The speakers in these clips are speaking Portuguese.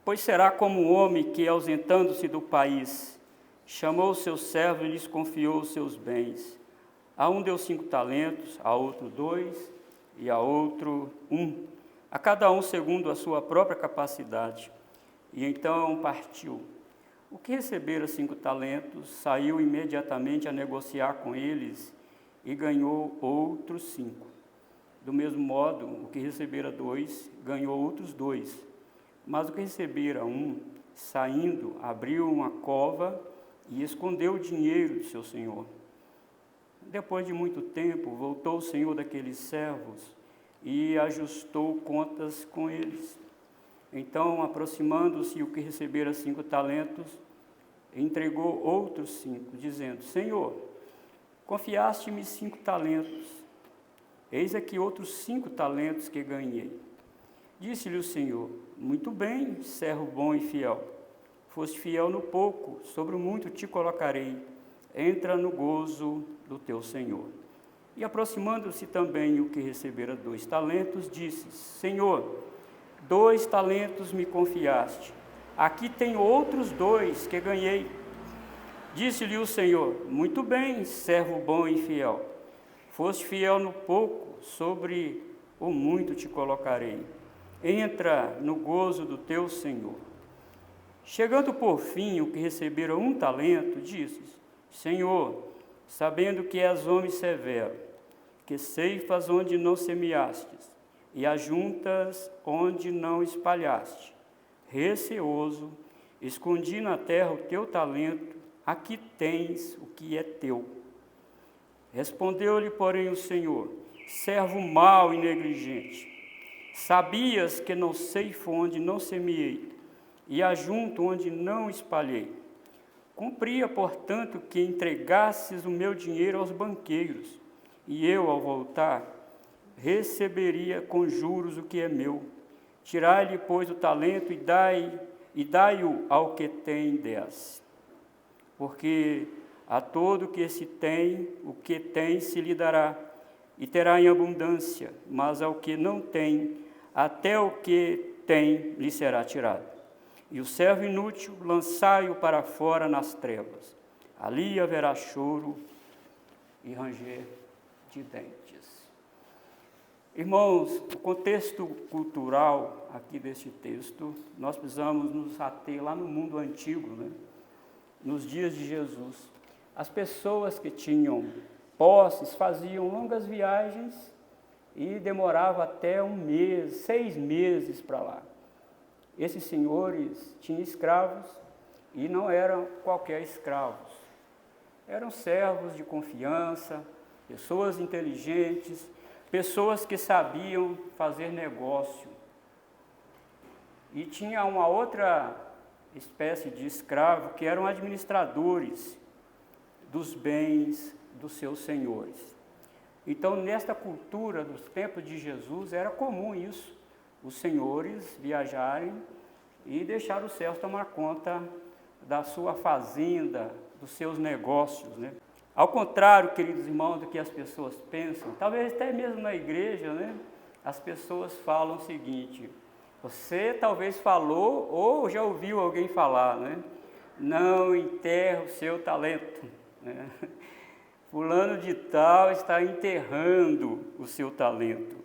Pois será como um homem que, ausentando-se do país, chamou os seus servos e lhes confiou os seus bens. A um deu 5 talentos, a outro 2 e a outro 1, a cada um segundo a sua própria capacidade. E então partiu. O que recebera 5 talentos saiu imediatamente a negociar com eles e ganhou outros 5. Do mesmo modo, o que recebera 2 ganhou outros 2. Mas o que recebera 1, saindo, abriu uma cova e escondeu o dinheiro de seu senhor. Depois de muito tempo, voltou o senhor daqueles servos e ajustou contas com eles. Então, aproximando-se o que recebera 5 talentos, entregou outros 5, dizendo: Senhor, confiaste-me 5 talentos, eis aqui outros 5 talentos que ganhei. Disse-lhe o Senhor: muito bem, servo bom e fiel. Foste fiel no pouco, sobre o muito te colocarei. Entra no gozo do teu Senhor. E aproximando-se também o que recebera 2 talentos, disse: Senhor, 2 talentos me confiaste. Aqui tenho outros 2 que ganhei. Disse-lhe o Senhor: muito bem, servo bom e fiel. Foste fiel no pouco, sobre o muito te colocarei. Entra no gozo do teu Senhor. Chegando por fim o que recebera 1 talento, disse: Senhor, sabendo que és homem severo, que ceifas onde não semeastes, e ajuntas onde não espalhaste, receoso, escondi na terra o teu talento, aqui tens o que é teu. Respondeu-lhe, porém, o Senhor: servo mau e negligente, sabias que não ceifo onde não semeei, e ajunto onde não espalhei. Cumpria, portanto, que entregasses o meu dinheiro aos banqueiros, e eu, ao voltar, receberia com juros o que é meu. Tirai-lhe, pois, o talento e dai-o ao que tem 10. Porque a todo que se tem, o que tem se lhe dará, e terá em abundância, mas ao que não tem, até o que tem lhe será tirado. E o servo inútil, lançai-o para fora nas trevas. Ali haverá choro e ranger de dentes. Irmãos, o contexto cultural aqui deste texto, nós precisamos nos ater lá no mundo antigo, né? Nos dias de Jesus. As pessoas que tinham posses faziam longas viagens e demorava até 1 mês, 6 meses para lá. Esses senhores tinham escravos e não eram qualquer escravos. Eram servos de confiança, pessoas inteligentes, pessoas que sabiam fazer negócio. E tinha uma outra espécie de escravo que eram administradores dos bens dos seus senhores. Então, nesta cultura dos tempos de Jesus, era comum isso. Os senhores viajarem e deixar os servos tomar conta da sua fazenda, dos seus negócios, né? Ao contrário, queridos irmãos, do que as pessoas pensam, talvez até mesmo na igreja, né? As pessoas falam o seguinte: você talvez falou ou já ouviu alguém falar, né? Não enterra o seu talento, né? Fulano de tal está enterrando o seu talento.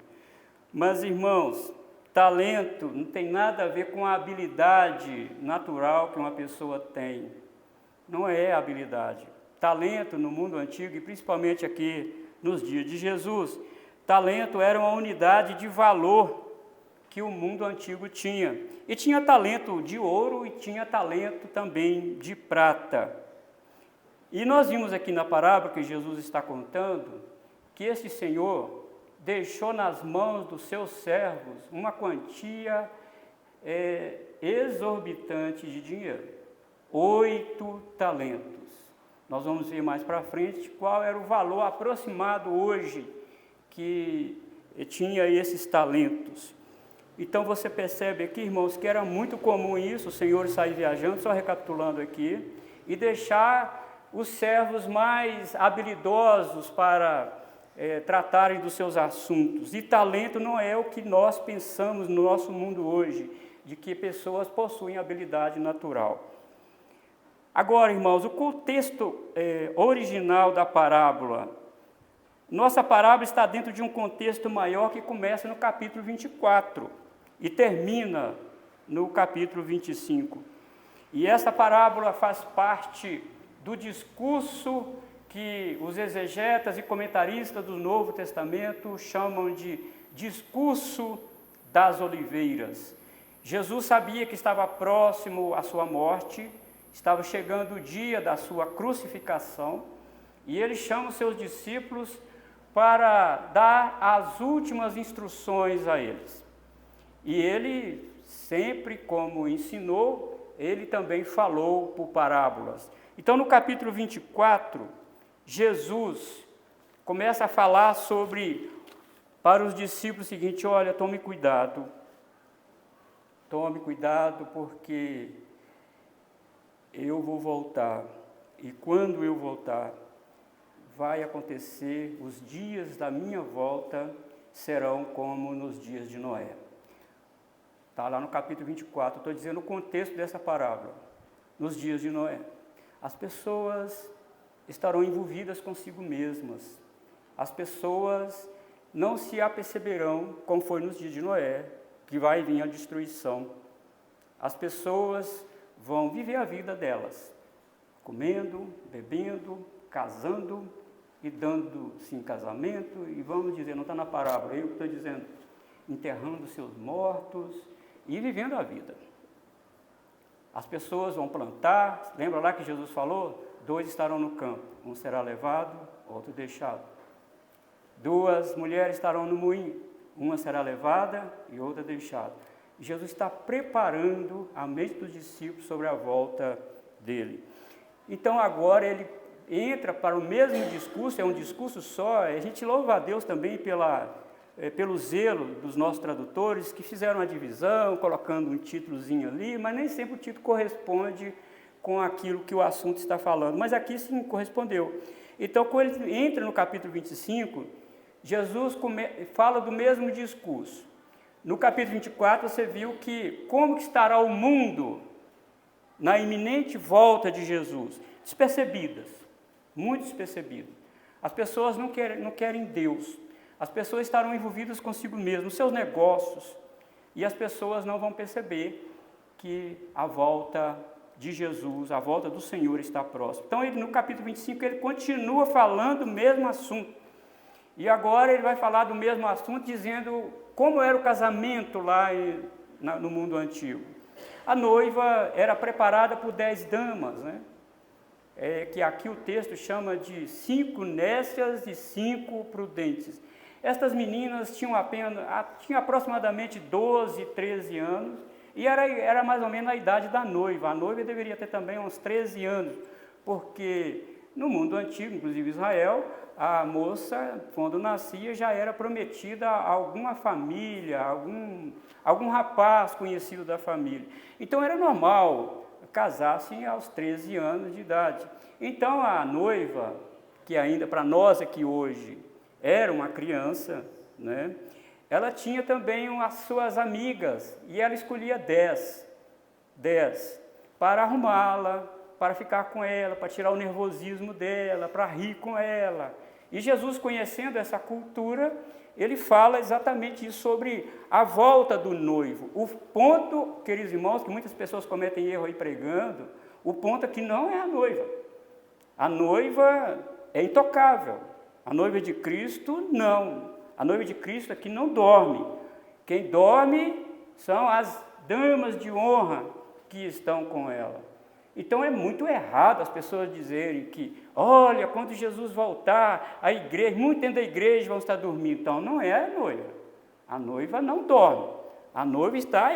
Mas, irmãos, talento não tem nada a ver com a habilidade natural que uma pessoa tem. Não é habilidade. Talento no mundo antigo, e principalmente aqui nos dias de Jesus, talento era uma unidade de valor que o mundo antigo tinha. E tinha talento de ouro e tinha talento também de prata. E nós vimos aqui na parábola que Jesus está contando que esse Senhor deixou nas mãos dos seus servos uma quantia exorbitante de dinheiro, 8 talentos. Nós vamos ver mais para frente qual era o valor aproximado hoje que tinha esses talentos. Então você percebe aqui, irmãos, que era muito comum isso, o Senhor sair viajando, só recapitulando aqui, e deixar os servos mais habilidosos para tratarem dos seus assuntos. E talento não é o que nós pensamos no nosso mundo hoje. de que pessoas possuem habilidade natural. Agora, irmãos, o contexto original da parábola. Nossa parábola está dentro de um contexto maior que começa no capítulo 24 e termina no capítulo 25. E essa parábola faz parte do discurso que os exegetas e comentaristas do Novo Testamento chamam de discurso das oliveiras. Jesus sabia que estava próximo à sua morte, estava chegando o dia da sua crucificação, e ele chama os seus discípulos para dar as últimas instruções a eles. E ele, sempre como ensinou, ele também falou por parábolas. Então, no capítulo 24, Jesus começa a falar para os discípulos o seguinte: olha, tome cuidado porque eu vou voltar, e quando eu voltar, vai acontecer, os dias da minha volta serão como nos dias de Noé. Está lá no capítulo 24, estou dizendo o contexto dessa parábola. Nos dias de Noé, as pessoas estarão envolvidas consigo mesmas. As pessoas não se aperceberão, como foi nos dias de Noé, que vai vir a destruição. As pessoas vão viver a vida delas, comendo, bebendo, casando e dando-se em casamento, e vamos dizer, não está na parábola, eu estou dizendo, enterrando seus mortos e vivendo a vida. As pessoas vão plantar, lembra lá que Jesus falou? 2 estarão no campo, um será levado, outro deixado. 2 mulheres estarão no moinho, uma será levada e outra deixada. Jesus está preparando a mente dos discípulos sobre a volta dele. Então agora ele entra para o mesmo discurso, é um discurso só. A gente louva a Deus também pelo zelo dos nossos tradutores, que fizeram a divisão, colocando um títulozinho ali, mas nem sempre o título corresponde com aquilo que o assunto está falando. Mas aqui sim correspondeu. Então, quando ele entra no capítulo 25, Jesus fala do mesmo discurso. No capítulo 24, você viu como que estará o mundo na iminente volta de Jesus. Despercebidas, muito despercebidas. As pessoas não querem Deus. As pessoas estarão envolvidas consigo mesmas, nos seus negócios, e as pessoas não vão perceber que a volta de Jesus, a volta do Senhor está próxima. Então, no capítulo 25, ele continua falando o mesmo assunto. E agora ele vai falar do mesmo assunto, dizendo como era o casamento lá no mundo antigo. A noiva era preparada por 10 damas, né? Que aqui o texto chama de 5 nécias e 5 prudentes. Estas meninas tinham aproximadamente 12, 13 anos, e era mais ou menos a idade da noiva. A noiva deveria ter também uns 13 anos, porque no mundo antigo, inclusive Israel, a moça, quando nascia, já era prometida a alguma família, algum rapaz conhecido da família. Então era normal casar-se aos 13 anos de idade. Então a noiva, que ainda para nós aqui hoje era uma criança, né? Ela tinha também as suas amigas, e ela escolhia 10 para arrumá-la, para ficar com ela, para tirar o nervosismo dela, para rir com ela. E Jesus, conhecendo essa cultura, ele fala exatamente isso sobre a volta do noivo. O ponto, queridos irmãos, que muitas pessoas cometem erro aí pregando, o ponto é que não é a noiva. A noiva é intocável. A noiva de Cristo, não. A noiva de Cristo é que não dorme. Quem dorme são as damas de honra que estão com ela. Então é muito errado as pessoas dizerem que, olha, quando Jesus voltar, a igreja, muitos dentro da igreja vão estar dormindo. Então não é a noiva. A noiva não dorme. A noiva está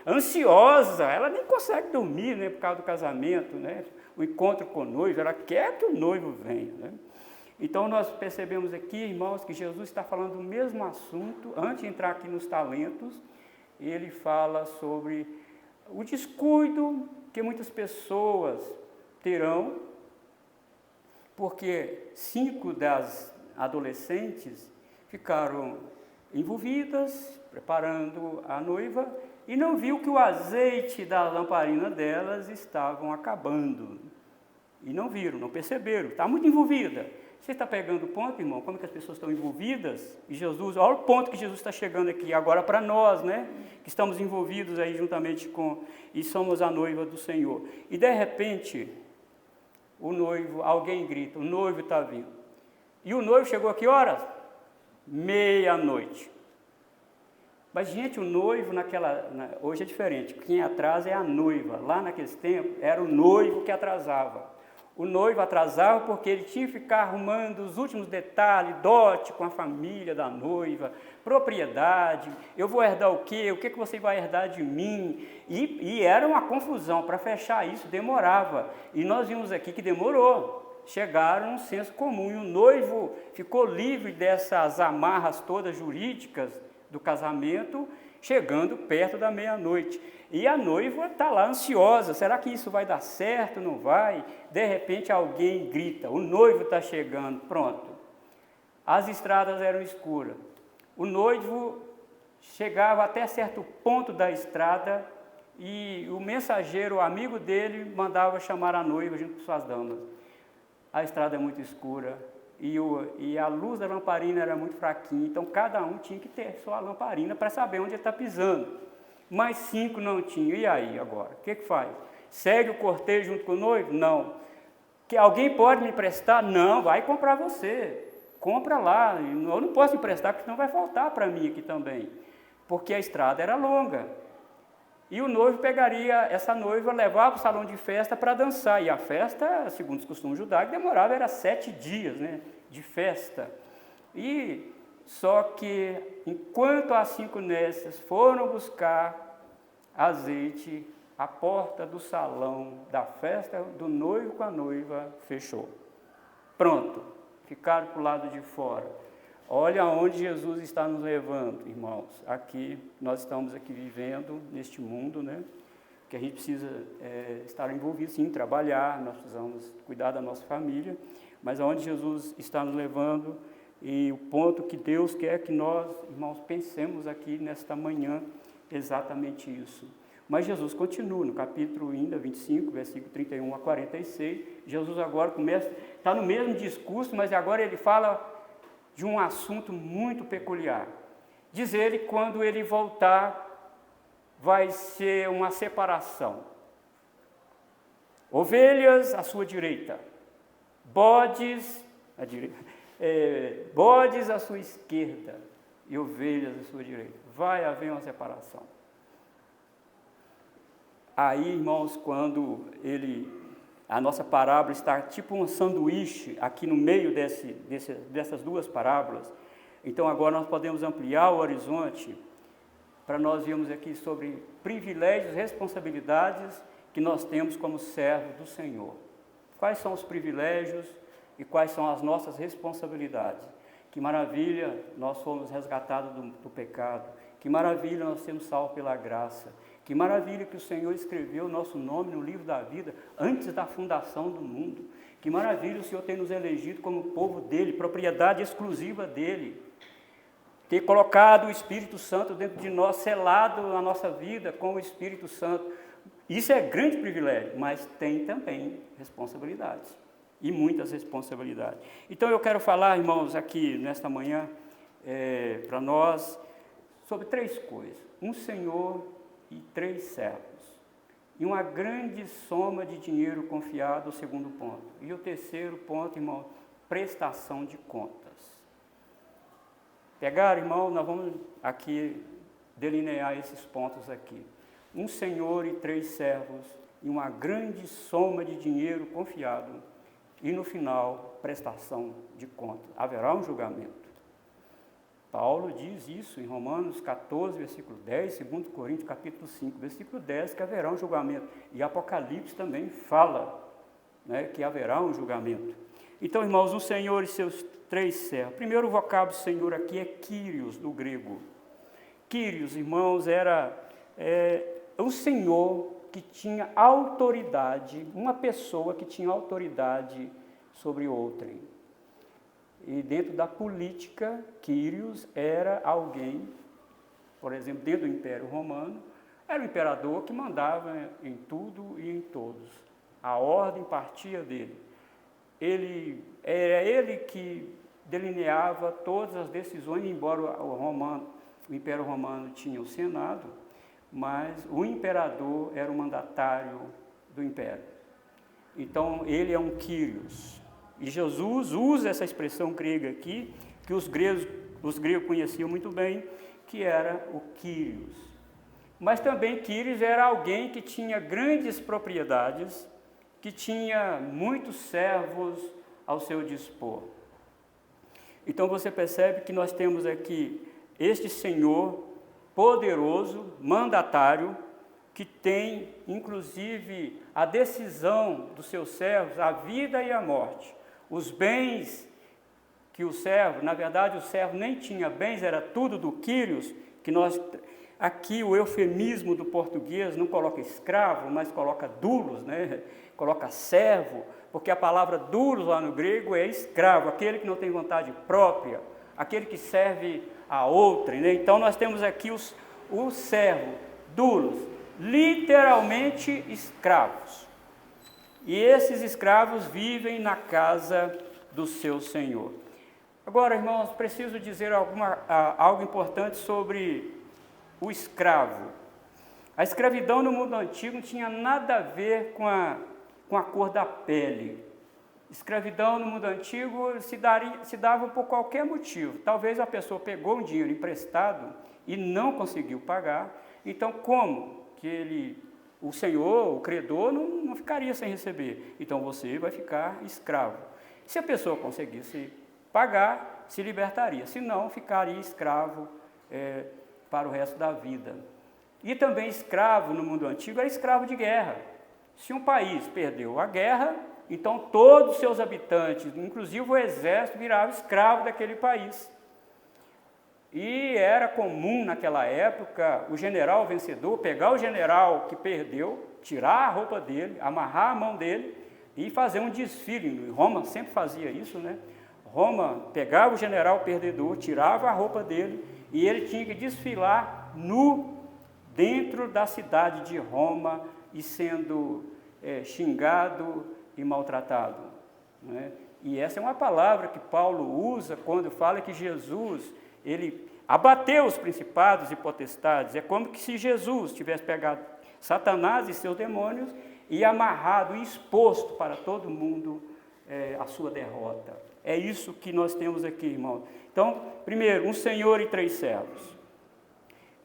ansiosa, ela nem consegue dormir, né, por causa do casamento, né, o encontro com o noivo, ela quer que o noivo venha, né? Então nós percebemos aqui, irmãos, que Jesus está falando do mesmo assunto. Antes de entrar aqui nos talentos, ele fala sobre o descuido que muitas pessoas terão, porque 5 das adolescentes ficaram envolvidas, preparando a noiva, e não viu que o azeite da lamparina delas estavam acabando. E não viram, não perceberam, está muito envolvida. Você está pegando o ponto, irmão? Como é que as pessoas estão envolvidas? E Jesus, olha o ponto que Jesus está chegando aqui agora para nós, né? Que estamos envolvidos aí juntamente com, e somos a noiva do Senhor. E de repente, o noivo, alguém grita, o noivo está vindo. E o noivo chegou a que horas? 00:30. Mas, gente, o noivo hoje é diferente. Quem atrasa é a noiva. Lá naqueles tempos, era o noivo que atrasava. O noivo atrasava porque ele tinha que ficar arrumando os últimos detalhes, dote com a família da noiva, propriedade, eu vou herdar o quê? O que você vai herdar de mim? E era uma confusão, para fechar isso demorava. E nós vimos aqui que demorou. Chegaram num senso comum e o noivo ficou livre dessas amarras todas jurídicas do casamento, chegando perto da 00:30. E a noiva está lá ansiosa, será que isso vai dar certo, não vai? De repente alguém grita, o noivo está chegando, pronto. As estradas eram escuras. O noivo chegava até certo ponto da estrada e o mensageiro, o amigo dele, mandava chamar a noiva junto com suas damas. A estrada é muito escura e a luz da lamparina era muito fraquinha, então cada um tinha que ter sua lamparina para saber onde ele está pisando. Mas 5 não tinham. E aí agora? O que faz? Segue o cortejo junto com o noivo? Não. Que alguém pode me emprestar? Não, vai comprar você. Compra lá. Eu não posso emprestar, porque senão vai faltar para mim aqui também. Porque a estrada era longa. E o noivo pegaria essa noiva, levava para o salão de festa para dançar. E a festa, segundo os costumes judaicos, demorava, era 7 dias, né, de festa. E só que, enquanto as 5 nécias foram buscar azeite, a porta do salão da festa do noivo com a noiva fechou. Pronto, ficaram para o lado de fora. Olha onde Jesus está nos levando, irmãos. Aqui, nós estamos aqui vivendo neste mundo, né? Que a gente precisa estar envolvido, sim, trabalhar, nós precisamos cuidar da nossa família, mas aonde Jesus está nos levando e o ponto que Deus quer que nós, irmãos, pensemos aqui nesta manhã, exatamente isso. Mas Jesus continua, no capítulo ainda 25, versículo 31 a 46, Jesus agora começa, está no mesmo discurso, mas agora ele fala de um assunto muito peculiar. Diz ele, quando ele voltar, vai ser uma separação. Ovelhas à sua direita, bodes à direita, bodes à sua esquerda e ovelhas à sua direita. Vai haver uma separação. Aí, irmãos, quando a nossa parábola está tipo um sanduíche aqui no meio dessas duas parábolas, então agora nós podemos ampliar o horizonte para nós vermos aqui sobre privilégios e responsabilidades que nós temos como servos do Senhor. Quais são os privilégios e quais são as nossas responsabilidades? Que maravilha nós fomos resgatados do pecado, que maravilha nós sermos salvos pela graça, que maravilha que o Senhor escreveu o nosso nome no livro da vida antes da fundação do mundo. Que maravilha o Senhor ter nos elegido como povo dele, propriedade exclusiva dele. Ter colocado o Espírito Santo dentro de nós, selado a nossa vida com o Espírito Santo. Isso é grande privilégio, mas tem também responsabilidades. E muitas responsabilidades. Então eu quero falar, irmãos, aqui nesta manhã, para nós, sobre 3 coisas. Um Senhor e 3 servos. E uma grande soma de dinheiro confiado, o segundo ponto. E o terceiro ponto, irmão, prestação de contas. Pegaram, irmão, nós vamos aqui delinear esses pontos aqui. Um senhor e 3 servos, e uma grande soma de dinheiro confiado. E no final, prestação de contas. Haverá um julgamento. Paulo diz isso em Romanos 14, versículo 10, 2 Coríntios, capítulo 5, versículo 10, que haverá um julgamento. E Apocalipse também fala, né, que haverá um julgamento. Então, irmãos, um senhor e seus 3 servos. Primeiro, o vocábulo senhor aqui é Kyrios, do grego. Kyrios, irmãos, era um senhor que tinha autoridade, uma pessoa que tinha autoridade sobre outrem. E dentro da política, Quírios era alguém, por exemplo, dentro do Império Romano, Era o imperador que mandava em tudo e em todos. A ordem partia dele. Era ele que delineava todas as decisões, embora o Império Romano tinha o Senado, mas o imperador era o mandatário do império. Então, ele é um Kyrios. E Jesus usa essa expressão grega aqui, que os gregos conheciam muito bem, que era o Kyrios. Mas também Kyrios era alguém que tinha grandes propriedades, que tinha muitos servos ao seu dispor. Então você percebe que nós temos aqui este Senhor poderoso, mandatário, que tem inclusive a decisão dos seus servos, a vida e a morte. Os bens que o servo, na verdade o servo nem tinha bens, era tudo do Kyrios, que nós, aqui o eufemismo do português não coloca escravo, mas coloca doulos, né? Coloca servo, porque a palavra doulos lá no grego é escravo, aquele que não tem vontade própria, aquele que serve a outrem, né? Então nós temos aqui o servo, doulos, literalmente escravos. E esses escravos vivem na casa do seu senhor. Agora, irmãos, preciso dizer algo importante sobre o escravo. A escravidão no mundo antigo não tinha nada a ver com a cor da pele. Escravidão no mundo antigo se dava por qualquer motivo. Talvez a pessoa pegou um dinheiro emprestado e não conseguiu pagar. Então, como que o senhor, o credor, não ficaria sem receber? Então, você vai ficar escravo. Se a pessoa conseguisse pagar, se libertaria. Se não, ficaria escravo para o resto da vida. E também escravo no mundo antigo era escravo de guerra. Se um país perdeu a guerra, então todos os seus habitantes, inclusive o exército, viravam escravo daquele país. E era comum naquela época o general vencedor pegar o general que perdeu, tirar a roupa dele, amarrar a mão dele e fazer um desfile. Roma sempre fazia isso, né? Roma pegava o general perdedor, tirava a roupa dele e ele tinha que desfilar nu dentro da cidade de Roma e sendo xingado e maltratado, né? E essa é uma palavra que Paulo usa quando fala que Jesus, ele abateu os principados e potestades. É como que se Jesus tivesse pegado Satanás e seus demônios e amarrado e exposto para todo mundo a sua derrota. É isso que nós temos aqui, irmão. Então, primeiro, um senhor e 3 servos.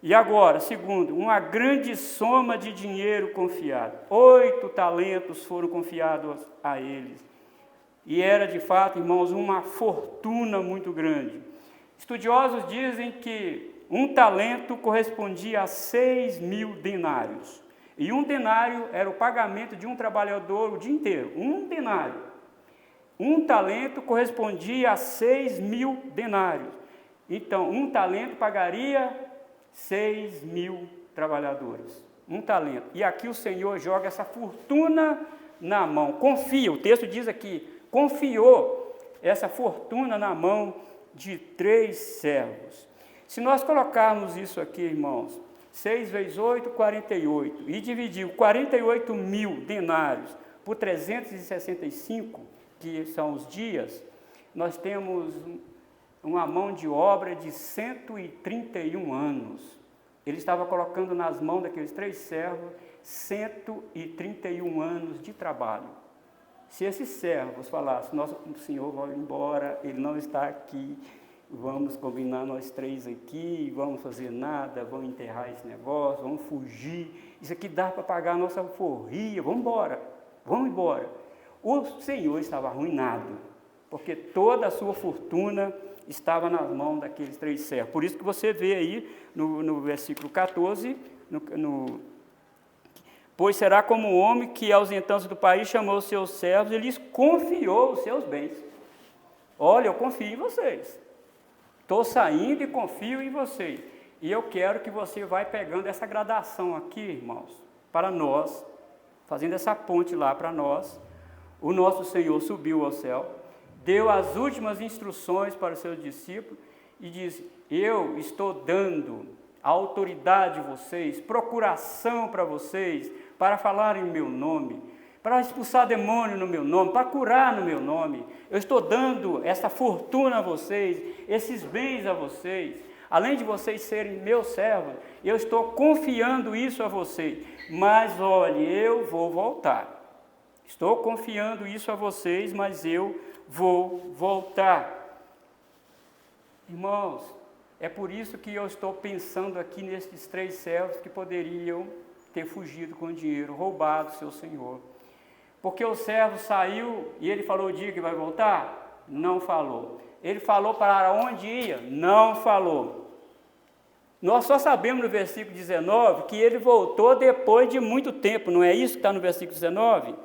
E agora, segundo, uma grande soma de dinheiro confiado. 8 talentos foram confiados a eles. E era, de fato, irmãos, uma fortuna muito grande. Estudiosos dizem que um talento correspondia a 6.000 denários. E um denário era o pagamento de um trabalhador o dia inteiro. Um denário. Um talento correspondia a 6.000 denários. Então, um talento pagaria 6.000 trabalhadores. Um talento. E aqui o Senhor joga essa fortuna na mão. Confia, o texto diz aqui, confiou essa fortuna na mão de 3 servos. Se nós colocarmos isso aqui, irmãos, 6 vezes 8, 48, e dividir 48.000 denários por 365, que são os dias, nós temos uma mão de obra de 131 anos. Ele estava colocando nas mãos daqueles 3 servos 131 anos de trabalho. Se esses servos falassem, nosso senhor vai embora, ele não está aqui, vamos combinar nós 3 aqui, vamos fazer nada, vamos enterrar esse negócio, vamos fugir, isso aqui dá para pagar a nossa alforria, vamos embora. O Senhor estava arruinado, porque toda a sua fortuna estava nas mãos daqueles 3 servos. Por isso que você vê aí no versículo 14, pois será como um homem que, ausentando-se do país, chamou os seus servos e lhes confiou os seus bens. Olha, eu confio em vocês. Estou saindo e confio em vocês. E eu quero que você vá pegando essa gradação aqui, irmãos, para nós, fazendo essa ponte lá para nós. O nosso Senhor subiu ao céu, deu as últimas instruções para os seus discípulos e disse, eu estou dando a autoridade de vocês, procuração para vocês, para falar em meu nome, para expulsar demônio no meu nome, para curar no meu nome. Eu estou dando essa fortuna a vocês, esses bens a vocês. Além de vocês serem meus servos, eu estou confiando isso a vocês. Mas olhe, eu vou voltar. Estou confiando isso a vocês, mas eu vou voltar. Irmãos, é por isso que eu estou pensando aqui nesses 3 servos que poderiam ter fugido com o dinheiro, roubado seu senhor. Porque o servo saiu e ele falou o dia que vai voltar? Não falou. Ele falou para onde ia? Não falou. Nós só sabemos no versículo 19 que ele voltou depois de muito tempo, não é isso que está no versículo 19?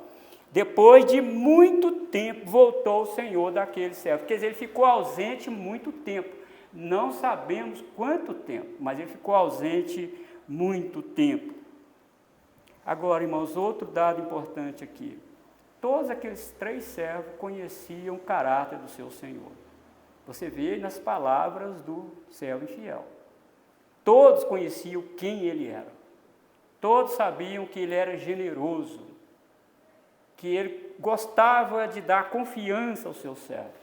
Depois de muito tempo voltou o senhor daquele servo. Quer dizer, ele ficou ausente muito tempo. Não sabemos quanto tempo, mas ele ficou ausente muito tempo. Agora, irmãos, outro dado importante aqui. Todos aqueles 3 servos conheciam o caráter do seu senhor. Você vê nas palavras do servo infiel. Todos conheciam quem ele era. Todos sabiam que ele era generoso, que ele gostava de dar confiança aos seus servos.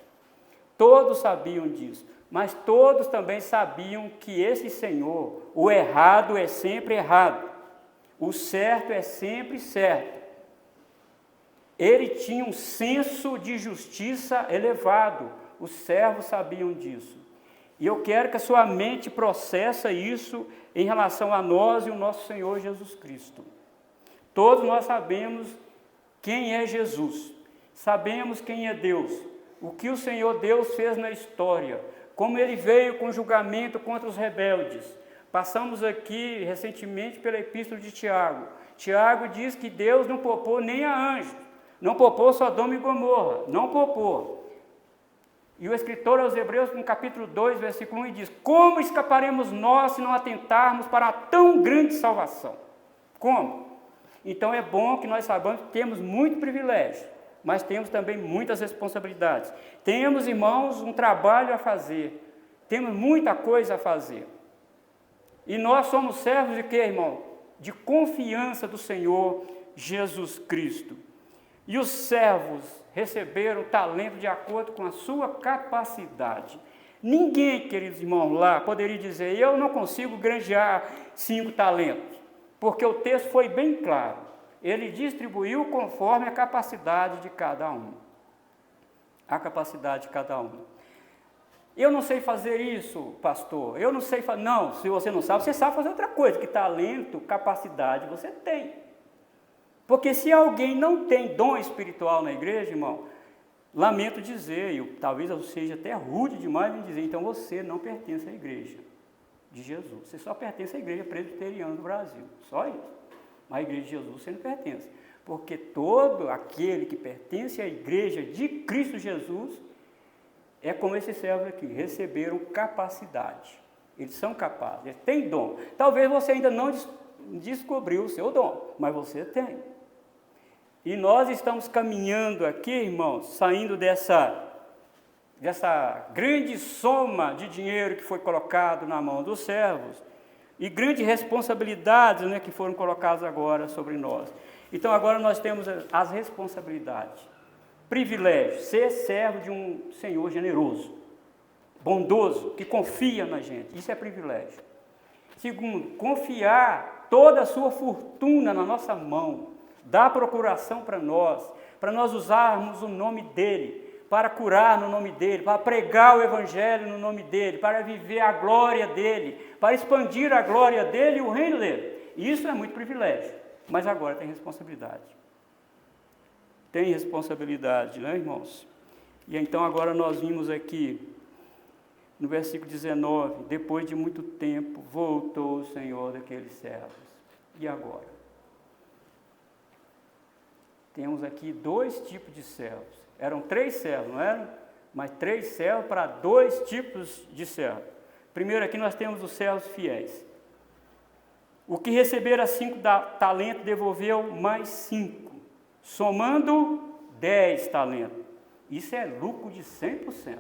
Todos sabiam disso, mas todos também sabiam que esse Senhor, o errado é sempre errado, o certo é sempre certo. Ele tinha um senso de justiça elevado, os servos sabiam disso. E eu quero que a sua mente processe isso em relação a nós e o nosso Senhor Jesus Cristo. Todos nós sabemos quem é Jesus, sabemos quem é Deus, o que o Senhor Deus fez na história, como Ele veio com julgamento contra os rebeldes. Passamos aqui recentemente pela epístola de Tiago. Tiago diz que Deus não poupou nem a anjos, não poupou Sodoma e Gomorra, não poupou. E o escritor aos Hebreus, no capítulo 2, versículo 1, diz: como escaparemos nós se não atentarmos para a tão grande salvação? Como? Então é bom que nós saibamos que temos muito privilégio, mas temos também muitas responsabilidades. Temos, irmãos, um trabalho a fazer, temos muita coisa a fazer. E nós somos servos de quê, irmão? De confiança do Senhor Jesus Cristo. E os servos receberam o talento de acordo com a sua capacidade. Ninguém, queridos irmãos, lá poderia dizer: eu não consigo granjear 5 talentos, porque o texto foi bem claro. Ele distribuiu conforme a capacidade de cada um. A capacidade de cada um. Eu não sei fazer isso, pastor. Eu não sei fazer. Não, se você não sabe, você sabe fazer outra coisa. Que talento, capacidade você tem. Porque se alguém não tem dom espiritual na igreja, irmão, lamento dizer, e talvez eu seja até rude demais em dizer, então você não pertence à igreja de Jesus. Você só pertence à igreja presbiteriana do Brasil. Só isso. Mas a igreja de Jesus você não pertence. Porque todo aquele que pertence à igreja de Cristo Jesus é como esses servos aqui, receberam capacidade. Eles são capazes, eles têm dom. Talvez você ainda não descobriu o seu dom, mas você tem. E nós estamos caminhando aqui, irmãos, saindo dessa grande soma de dinheiro que foi colocado na mão dos servos e grandes responsabilidades, né, que foram colocadas agora sobre nós. Então agora nós temos as responsabilidades. Privilégio, ser servo de um Senhor generoso, bondoso, que confia na gente. Isso é privilégio. Segundo, confiar toda a sua fortuna na nossa mão, dar procuração para nós usarmos o nome dEle, para curar no nome dEle, para pregar o Evangelho no nome dEle, para viver a glória dEle, para expandir a glória dEle e o reino dEle. Isso é muito privilégio, mas agora tem responsabilidade. Tem responsabilidade, né, irmãos? E então agora nós vimos aqui, no versículo 19, depois de muito tempo, voltou o Senhor daqueles servos. E agora? Temos aqui 2 tipos de servos. Eram 3 servos, não eram? Mas 3 servos para 2 tipos de servos. Primeiro aqui nós temos os servos fiéis. O que recebera 5 talentos devolveu mais 5, somando 10 talentos. Isso é lucro de 100%.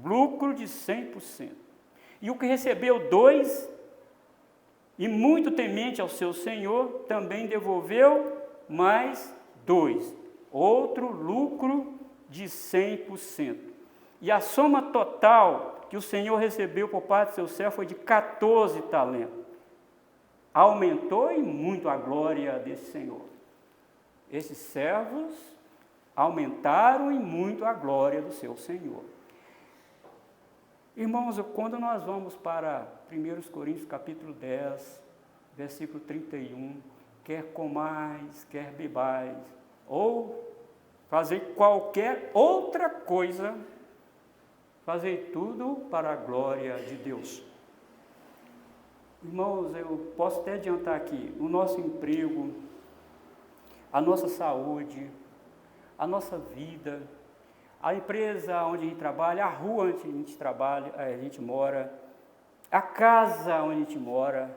Lucro de 100%. E o que recebeu 2 E muito temente ao seu senhor, também devolveu mais 2, outro lucro de 100%. E a soma total que o senhor recebeu por parte do seu servo foi de 14 talentos. Aumentou e muito a glória desse senhor. Esses servos aumentaram e muito a glória do seu senhor. Irmãos, quando nós vamos para 1 Coríntios capítulo 10, versículo 31, quer comais, quer bebais, ou fazer qualquer outra coisa, fazer tudo para a glória de Deus. Irmãos, eu posso até adiantar aqui, o nosso emprego, a nossa saúde, a nossa vida, a empresa onde a gente trabalha, a rua onde a gente trabalha, a gente mora, a casa onde a gente mora,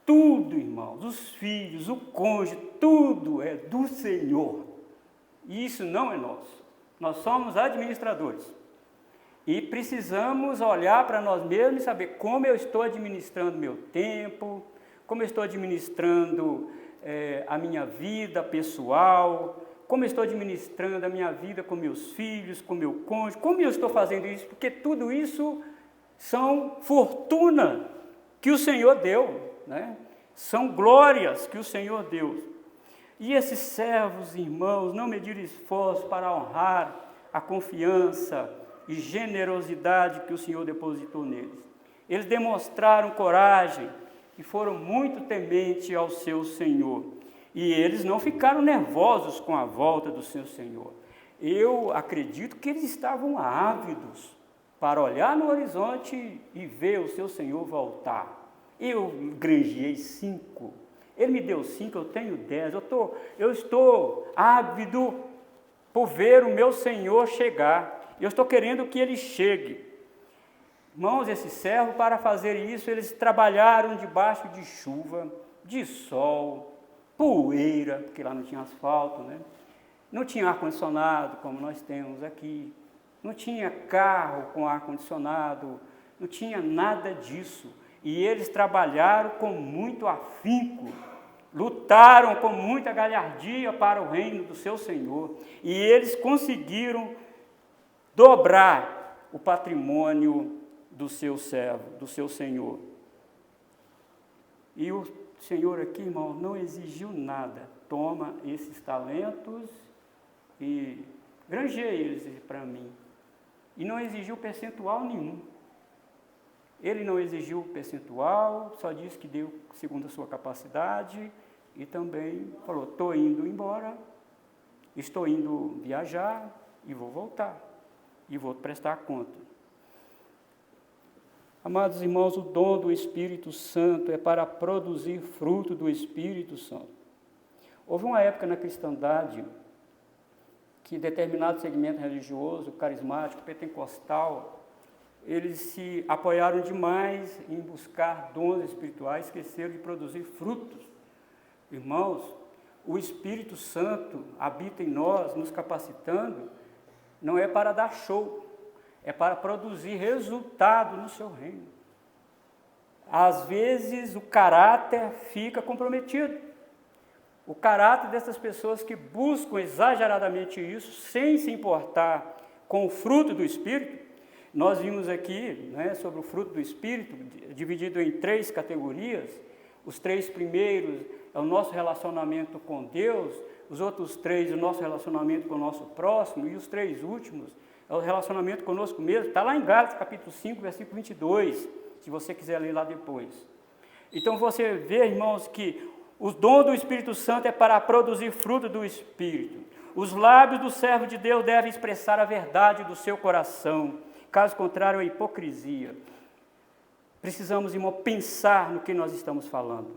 tudo, irmãos, os filhos, o cônjuge, tudo é do Senhor. E isso não é nosso. Nós somos administradores. E precisamos olhar para nós mesmos e saber como eu estou administrando meu tempo, como eu estou administrando a minha vida pessoal, como eu estou administrando a minha vida com meus filhos, com meu cônjuge, como eu estou fazendo isso, porque tudo isso são fortuna que o Senhor deu, né? São glórias que o Senhor deu. E esses servos, irmãos, não mediram esforço para honrar a confiança e generosidade que o Senhor depositou neles. Eles demonstraram coragem e foram muito tementes ao seu Senhor. E eles não ficaram nervosos com a volta do seu Senhor. Eu acredito que eles estavam ávidos para olhar no horizonte e ver o seu Senhor voltar. Eu granjeei 5, ele me deu 5, eu tenho 10, eu estou ávido por ver o meu Senhor chegar. Eu estou querendo que ele chegue. Irmãos, esse servo, para fazer isso, eles trabalharam debaixo de chuva, de sol, poeira, porque lá não tinha asfalto, né? Não tinha ar-condicionado, como nós temos aqui. Não tinha carro com ar-condicionado, não tinha nada disso. E eles trabalharam com muito afinco, lutaram com muita galhardia para o reino do seu Senhor. E eles conseguiram dobrar o patrimônio do seu servo, do seu Senhor. E o Senhor aqui, irmão, não exigiu nada. Toma esses talentos e granjeia eles para mim. E não exigiu percentual nenhum. Ele não exigiu percentual, só disse que deu segundo a sua capacidade e também falou, estou indo embora, estou indo viajar e vou voltar e vou prestar conta. Amados irmãos, o dom do Espírito Santo é para produzir fruto do Espírito Santo. Houve uma época na cristandade que determinado segmento religioso, carismático, pentecostal, eles se apoiaram demais em buscar dons espirituais, esqueceram de produzir frutos. Irmãos, o Espírito Santo habita em nós, nos capacitando, não é para dar show, é para produzir resultado no seu reino. Às vezes o caráter fica comprometido. O caráter dessas pessoas que buscam exageradamente isso, sem se importar com o fruto do Espírito. Nós vimos aqui, né, sobre o fruto do Espírito, dividido em 3 categorias. Os 3 primeiros é o nosso relacionamento com Deus, os outros 3 o nosso relacionamento com o nosso próximo, e os 3 últimos é o relacionamento conosco mesmo. Está lá em Gálatas capítulo 5, versículo 22, se você quiser ler lá depois. Então você vê, irmãos, que o dom do Espírito Santo é para produzir fruto do Espírito. Os lábios do servo de Deus devem expressar a verdade do seu coração. Caso contrário, é hipocrisia. Precisamos, irmão, pensar no que nós estamos falando.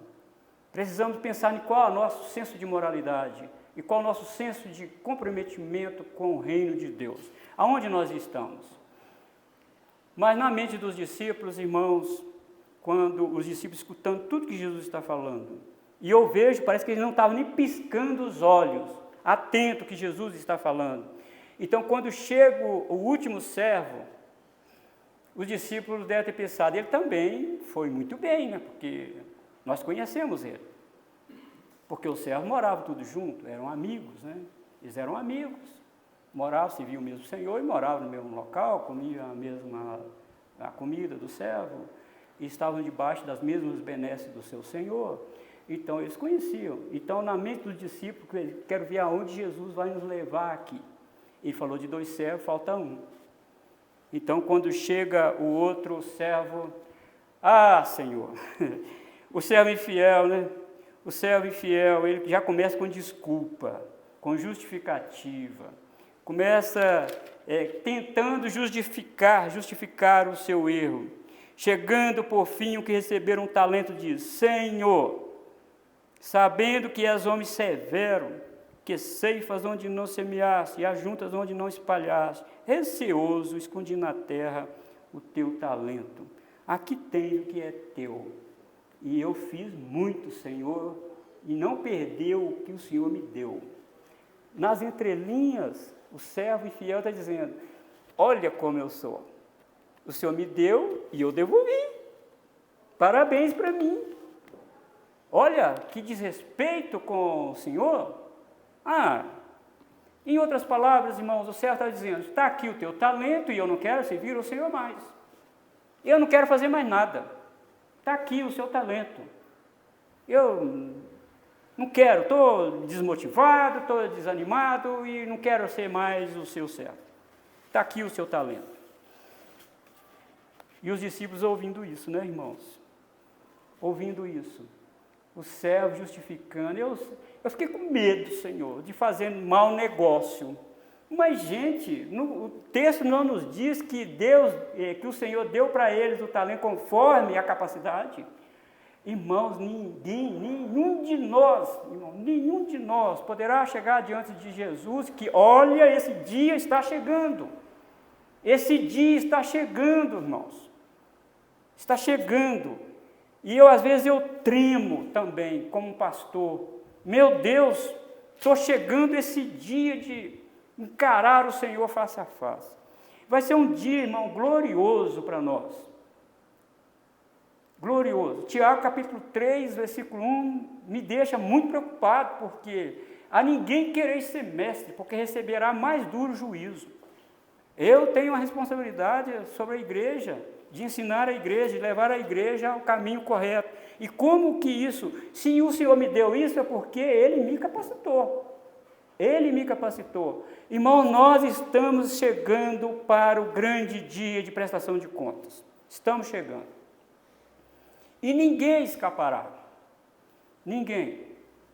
Precisamos pensar em qual é o nosso senso de moralidade e qual é o nosso senso de comprometimento com o reino de Deus. Aonde nós estamos? Mas na mente dos discípulos, irmãos, quando os discípulos escutando tudo que Jesus está falando, e eu vejo, parece que eles não estavam nem piscando os olhos, atento ao que Jesus está falando. Então, quando chega o último servo, os discípulos devem ter pensado, ele também foi muito bem, né? Porque Nós conhecemos ele. Porque os servos moravam todos juntos, eram amigos, né? Eles eram amigos, moravam, serviam o mesmo Senhor e moravam no mesmo local, comiam a comida do servo, e estavam debaixo das mesmas benesses do seu Senhor. Então, eles conheciam. Então, na mente dos discípulos, quero ver aonde Jesus vai nos levar aqui. Ele falou de 2 servos, falta 1. Então, quando chega o outro servo, Senhor, o servo infiel, né? O servo infiel, ele já começa com desculpa, com justificativa, começa tentando justificar o seu erro. Chegando por fim o que receberam um talento, diz: Senhor, sabendo que és homem severo, que ceifas onde não semeaste e ajuntas onde não espalhaste, receoso, escondi na terra o teu talento. Aqui tem o que é teu. E eu fiz muito, Senhor, e não perdeu o que o Senhor me deu. Nas entrelinhas, o servo infiel está dizendo: olha como eu sou. O Senhor me deu e eu devolvi. Parabéns para mim. Olha, que desrespeito com o Senhor. Em outras palavras, irmãos, o servo está dizendo: está aqui o teu talento e eu não quero servir o Senhor mais. Eu não quero fazer mais nada. Está aqui o seu talento. Eu não quero, estou desmotivado, estou desanimado e não quero ser mais o seu servo. Está aqui o seu talento. E os discípulos ouvindo isso, né, irmãos? Ouvindo isso. O servo justificando. Eu fiquei com medo, Senhor, de fazer mau negócio. Mas, gente, o texto não nos diz que que o Senhor deu para eles o talento conforme a capacidade. Irmãos, nenhum de nós poderá chegar diante de Jesus que, olha, esse dia está chegando. Esse dia está chegando, irmãos. Está chegando. E às vezes eu tremo também, como pastor. Meu Deus, estou chegando esse dia de encarar o Senhor face a face. Vai ser um dia, irmão, glorioso para nós. Glorioso. Tiago capítulo 3, versículo 1, me deixa muito preocupado, porque a ninguém quereis ser mestre, porque receberá mais duro juízo. Eu tenho a responsabilidade sobre a igreja, de ensinar a igreja, de levar a igreja ao caminho correto. E como que isso? Se o Senhor me deu isso, é porque Ele me capacitou. Ele me capacitou. Irmão, nós estamos chegando para o grande dia de prestação de contas. Estamos chegando. E ninguém escapará. Ninguém.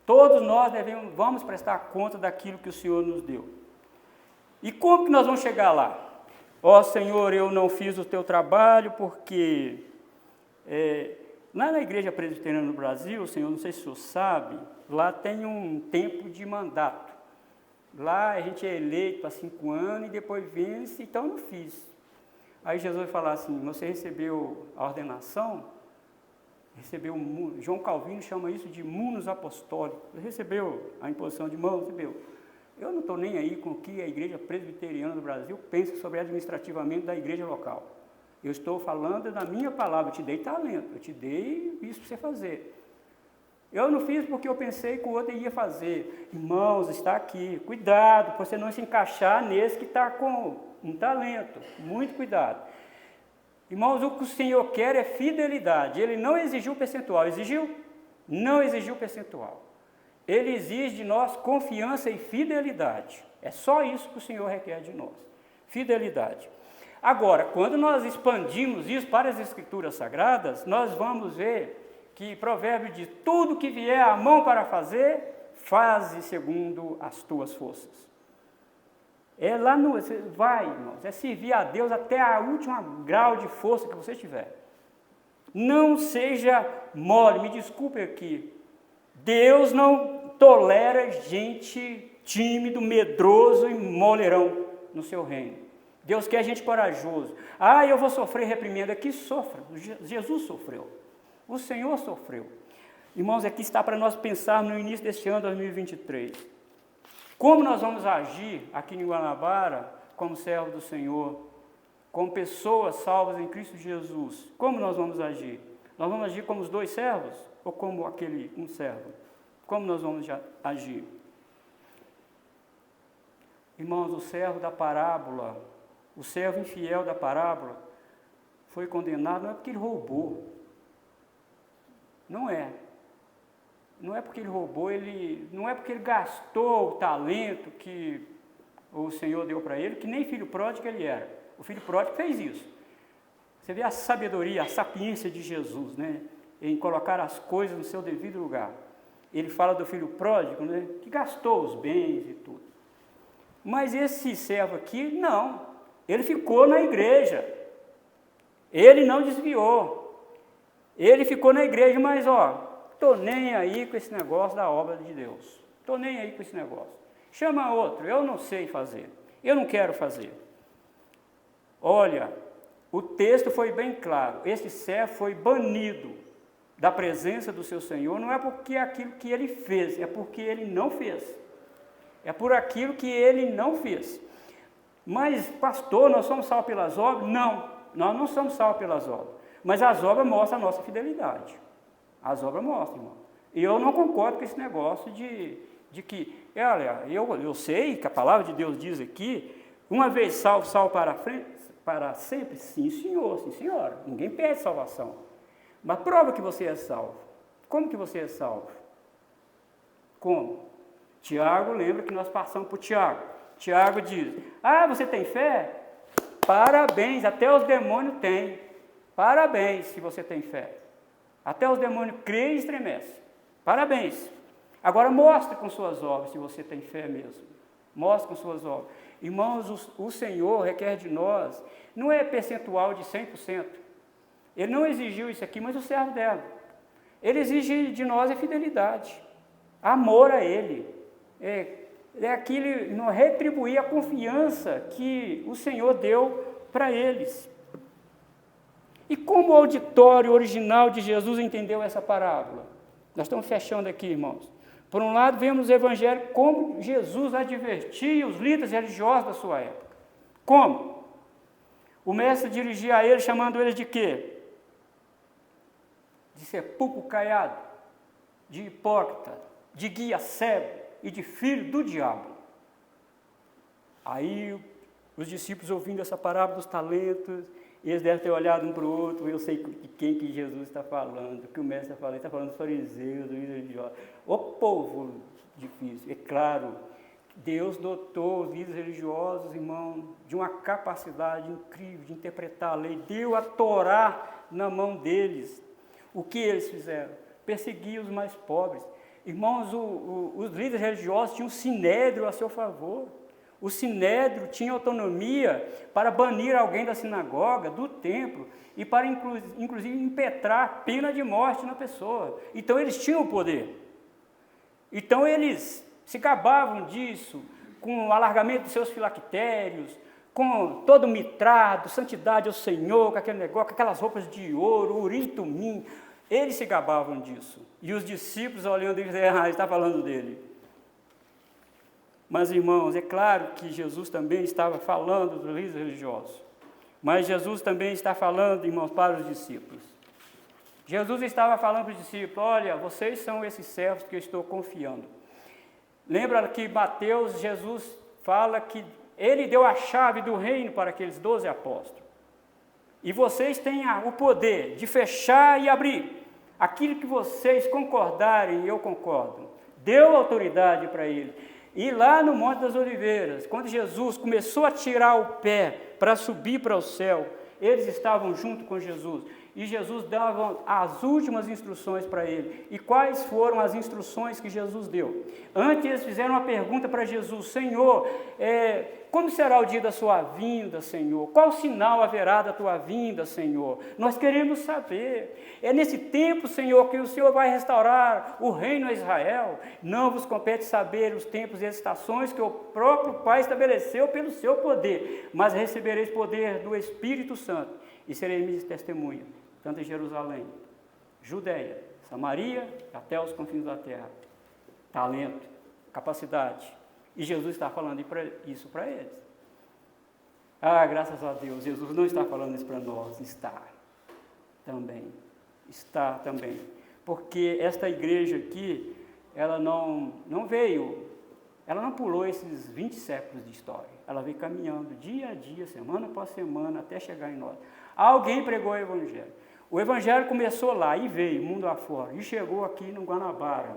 Todos nós vamos prestar conta daquilo que o Senhor nos deu. E como que nós vamos chegar lá? Senhor, eu não fiz o teu trabalho porque... lá na Igreja Presbiteriana no Brasil, Senhor, não sei se o senhor sabe, lá tem um tempo de mandato. Lá a gente é eleito para 5 anos e depois vence, então eu não fiz. Aí Jesus vai falar assim: você recebeu a ordenação, João Calvino chama isso de munus apostólico. Você recebeu a imposição de mão, recebeu. Eu não estou nem aí com o que a Igreja Presbiteriana do Brasil pensa sobre administrativamente da igreja local. Eu estou falando da minha palavra, eu te dei talento, eu te dei isso para você fazer. Eu não fiz porque eu pensei que o outro ia fazer. Irmãos, está aqui, cuidado, para você não se encaixar nesse que está com um talento, muito cuidado. Irmãos, o que o Senhor quer é fidelidade. Ele não exigiu percentual, exigiu? Não exigiu percentual. Ele exige de nós confiança e fidelidade. É só isso que o Senhor requer de nós, fidelidade. Agora, quando nós expandimos isso para as Escrituras Sagradas, nós vamos ver que Provérbio diz: tudo que vier à mão para fazer, faze segundo as tuas forças. Irmãos, é servir a Deus até a última grau de força que você tiver. Não seja mole, me desculpe aqui. Deus não tolera gente tímido, medroso e molerão no seu reino. Deus quer gente corajoso. Eu vou sofrer reprimenda. Aqui sofra. Jesus sofreu. O Senhor sofreu. Irmãos, aqui está para nós pensar no início deste ano 2023. Como nós vamos agir aqui em Guanabara como servo do Senhor, como pessoas salvas em Cristo Jesus? Como nós vamos agir? Nós vamos agir como os 2 servos? ou como um servo? Como nós vamos agir? Irmãos, o servo da parábola, o servo infiel da parábola, foi condenado não é porque ele roubou. Não é. Não é porque ele roubou, não é porque ele gastou o talento que o Senhor deu para ele, que nem filho pródigo ele era. O filho pródigo fez isso. Você vê a sabedoria, a sapiência de Jesus, né? Em colocar as coisas no seu devido lugar. Ele fala do filho pródigo, né? Que gastou os bens e tudo. Mas esse servo aqui, não. Ele ficou na igreja. Ele não desviou. Ele ficou na igreja, mas estou nem aí com esse negócio da obra de Deus. Estou nem aí com esse negócio. Chama outro, eu não sei fazer. Eu não quero fazer. Olha, o texto foi bem claro. Esse servo foi banido da presença do seu Senhor, não é porque aquilo que ele fez, é porque ele não fez. É por aquilo que ele não fez. Mas, pastor, nós somos salvos pelas obras? Não, nós não somos salvos pelas obras. Mas as obras mostram a nossa fidelidade. As obras mostram, irmão. E eu não concordo com esse negócio de que, olha, eu sei que a palavra de Deus diz aqui, uma vez salvo, salvo para sempre? Sim, senhor, sim, senhora. Ninguém pede salvação. Mas prova que você é salvo. Como que você é salvo? Como? Tiago, lembra que nós passamos por Tiago. Tiago diz, você tem fé? Parabéns, até os demônios têm. Parabéns se você tem fé. Até os demônios creem e estremecem. Parabéns. Agora mostre com suas obras se você tem fé mesmo. Mostre com suas obras. Irmãos, o Senhor requer de nós, não é percentual de 100%. Ele não exigiu isso aqui, mas o servo dela. Ele exige de nós a fidelidade, amor a Ele. É aquele, não retribuir a confiança que o Senhor deu para eles. E como o auditório original de Jesus entendeu essa parábola? Nós estamos fechando aqui, irmãos. Por um lado, vemos no Evangelho como Jesus advertia os líderes religiosos da sua época. Como? O mestre dirigia a eles, chamando eles de quê? De sepulcro caiado, de hipócrita, de guia cego e de filho do diabo. Aí, os discípulos ouvindo essa parábola dos talentos, eles devem ter olhado um para o outro, eu sei de quem que Jesus está falando, que o mestre está falando, ele está falando dos fariseus, dos religiosos. O povo difícil, é claro, Deus dotou os líderes religiosos, irmão, de uma capacidade incrível de interpretar a lei, deu a Torá na mão deles. O que eles fizeram? Perseguir os mais pobres. Irmãos, os líderes religiosos tinham um sinédrio a seu favor. O sinédrio tinha autonomia para banir alguém da sinagoga, do templo, e para, inclusive, impetrar pena de morte na pessoa. Então, eles tinham o poder. Então, eles se gabavam disso, com o alargamento dos seus filactérios, com todo mitrado, santidade ao Senhor, com aquele negócio, com aquelas roupas de ouro, urim e tumim. Eles se gabavam disso. E os discípulos, olhando e dizendo, ele está falando dele. Mas, irmãos, é claro que Jesus também estava falando dos líderes religiosos. Mas Jesus também está falando, irmãos, para os discípulos. Jesus estava falando para os discípulos, olha, vocês são esses servos que eu estou confiando. Lembra que Mateus, Jesus fala que ele deu a chave do reino para aqueles 12 apóstolos. E vocês têm o poder de fechar e abrir. Aquilo que vocês concordarem, eu concordo. Deu autoridade para ele. E lá no Monte das Oliveiras, quando Jesus começou a tirar o pé para subir para o céu, eles estavam junto com Jesus. E Jesus dava as últimas instruções para ele. E quais foram as instruções que Jesus deu? Antes eles fizeram uma pergunta para Jesus, Senhor, como será o dia da sua vinda, Senhor? Qual sinal haverá da tua vinda, Senhor? Nós queremos saber. É nesse tempo, Senhor, que o Senhor vai restaurar o reino a Israel. Não vos compete saber os tempos e as estações que o próprio Pai estabeleceu pelo seu poder, mas recebereis poder do Espírito Santo e sereis minhas testemunhas, tanto em Jerusalém, Judeia, Samaria, até os confins da terra. Talento, capacidade. E Jesus está falando isso para eles. Graças a Deus, Jesus não está falando isso para nós, está também. porque esta igreja aqui, ela não veio, ela não pulou esses 20 séculos de história, ela veio caminhando dia a dia, semana após semana, até chegar em nós. Alguém pregou o evangelho começou lá e veio, mundo afora, e chegou aqui no Guanabara,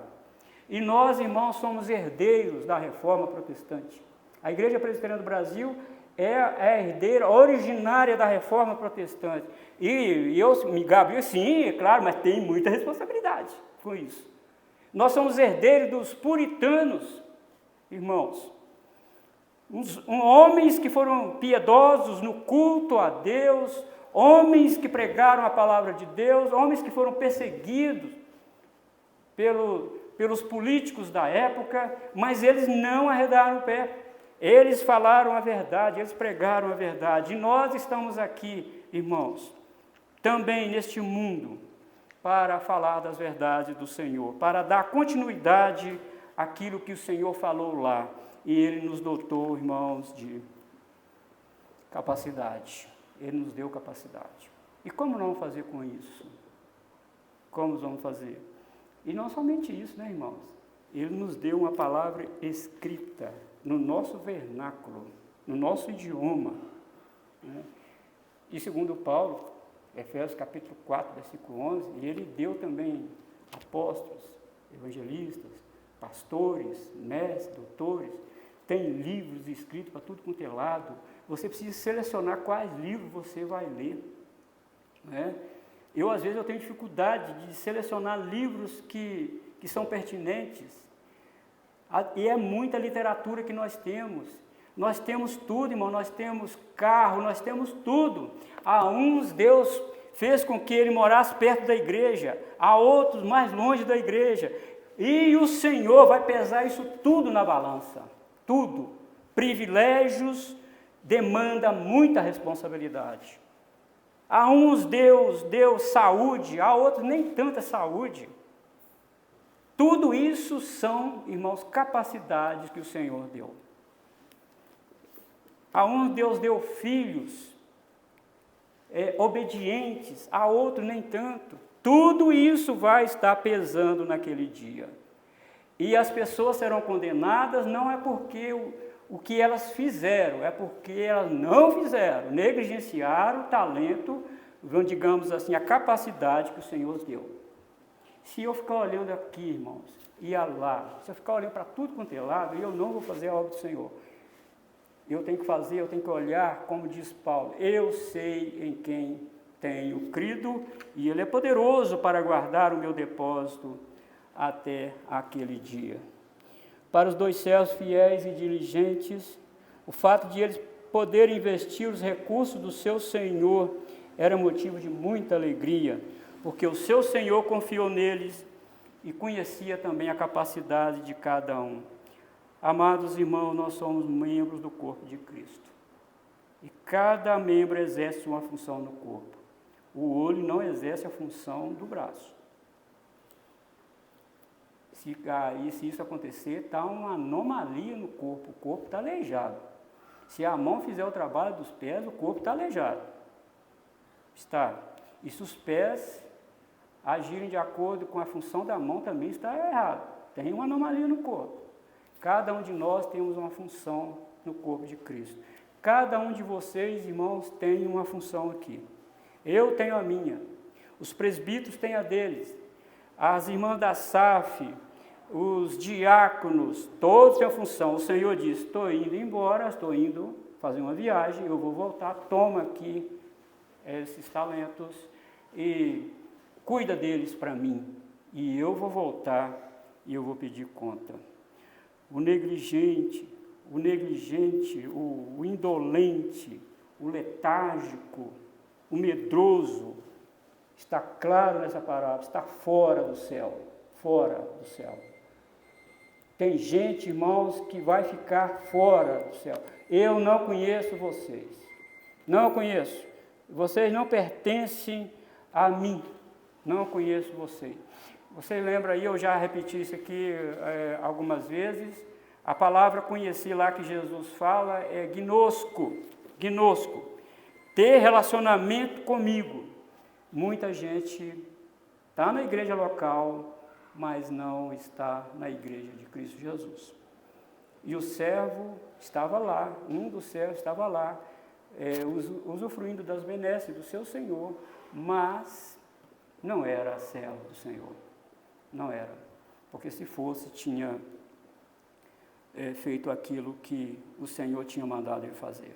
e nós, irmãos, somos herdeiros da reforma protestante. A Igreja Presbiteriana do Brasil é a herdeira originária da reforma protestante. E eu me gabio, sim, é claro, mas tem muita responsabilidade com isso. Nós somos herdeiros dos puritanos, irmãos. Homens que foram piedosos no culto a Deus, homens que pregaram a palavra de Deus, homens que foram perseguidos pelos políticos da época, mas eles não arredaram o pé. Eles falaram a verdade, eles pregaram a verdade. E nós estamos aqui, irmãos, também neste mundo, para falar das verdades do Senhor, para dar continuidade àquilo que o Senhor falou lá. E Ele nos dotou, irmãos, de capacidade. Ele nos deu capacidade. E como nós vamos fazer com isso? Como nós vamos fazer? E não somente isso, né, irmãos? Ele nos deu uma palavra escrita, no nosso vernáculo, no nosso idioma. Né? E segundo Paulo, Efésios capítulo 4, versículo 11, ele deu também apóstolos, evangelistas, pastores, mestres, doutores, tem livros escritos para tudo quanto é lado. Você precisa selecionar quais livros você vai ler. Né? Às vezes, eu tenho dificuldade de selecionar livros que são pertinentes. E é muita literatura que nós temos. Nós temos tudo, irmão, nós temos carro, nós temos tudo. A uns Deus fez com que ele morasse perto da igreja, a outros mais longe da igreja. E o Senhor vai pesar isso tudo na balança. Tudo. Privilégios demanda muita responsabilidade. A uns Deus deu saúde, a outros nem tanta saúde. Tudo isso são, irmãos, capacidades que o Senhor deu. A uns Deus deu filhos obedientes, a outros nem tanto. Tudo isso vai estar pesando naquele dia. E as pessoas serão condenadas não é porque o que elas fizeram, é porque elas não fizeram, negligenciaram o talento, digamos assim, a capacidade que o Senhor deu. Se eu ficar olhando aqui, irmãos, e lá, se eu ficar olhando para tudo quanto é lado, eu não vou fazer a obra do Senhor. Eu tenho que olhar, como diz Paulo, eu sei em quem tenho crido, e Ele é poderoso para guardar o meu depósito até aquele dia. Para os 2 servos fiéis e diligentes, o fato de eles poderem investir os recursos do seu Senhor era motivo de muita alegria, porque o seu Senhor confiou neles e conhecia também a capacidade de cada um. Amados irmãos, nós somos membros do corpo de Cristo. E cada membro exerce uma função no corpo. O olho não exerce a função do braço. Se isso acontecer, está uma anomalia no corpo. O corpo está aleijado. Se a mão fizer o trabalho dos pés, o corpo está aleijado. Está. E se os pés agirem de acordo com a função da mão, também está errado. Tem uma anomalia no corpo. Cada um de nós temos uma função no corpo de Cristo. Cada um de vocês, irmãos, tem uma função aqui. Eu tenho a minha. Os presbíteros têm a deles. As irmãs da SAF, os diáconos, todos têm a função. O Senhor diz, estou indo embora, estou indo fazer uma viagem, eu vou voltar, toma aqui esses talentos e cuida deles para mim. E eu vou voltar e eu vou pedir conta. O negligente, o indolente, o letárgico, o medroso, está claro nessa parábola, está fora do céu, fora do céu. Tem gente, irmãos, que vai ficar fora do céu. Eu não conheço vocês, não conheço. Vocês não pertencem a mim, não conheço vocês. Vocês lembram aí, eu já repeti isso aqui algumas vezes, a palavra conheci lá que Jesus fala é gnosco, ter relacionamento comigo. Muita gente Está na igreja local, mas não está na igreja de Cristo Jesus. E o servo estava lá, um dos servos estava lá, usufruindo das benesses do seu Senhor, mas não era servo do Senhor. Não era. Porque se fosse, tinha feito aquilo que o Senhor tinha mandado ele fazer.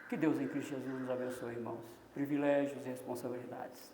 Que Deus em Cristo Jesus nos abençoe, irmãos. Privilégios e responsabilidades.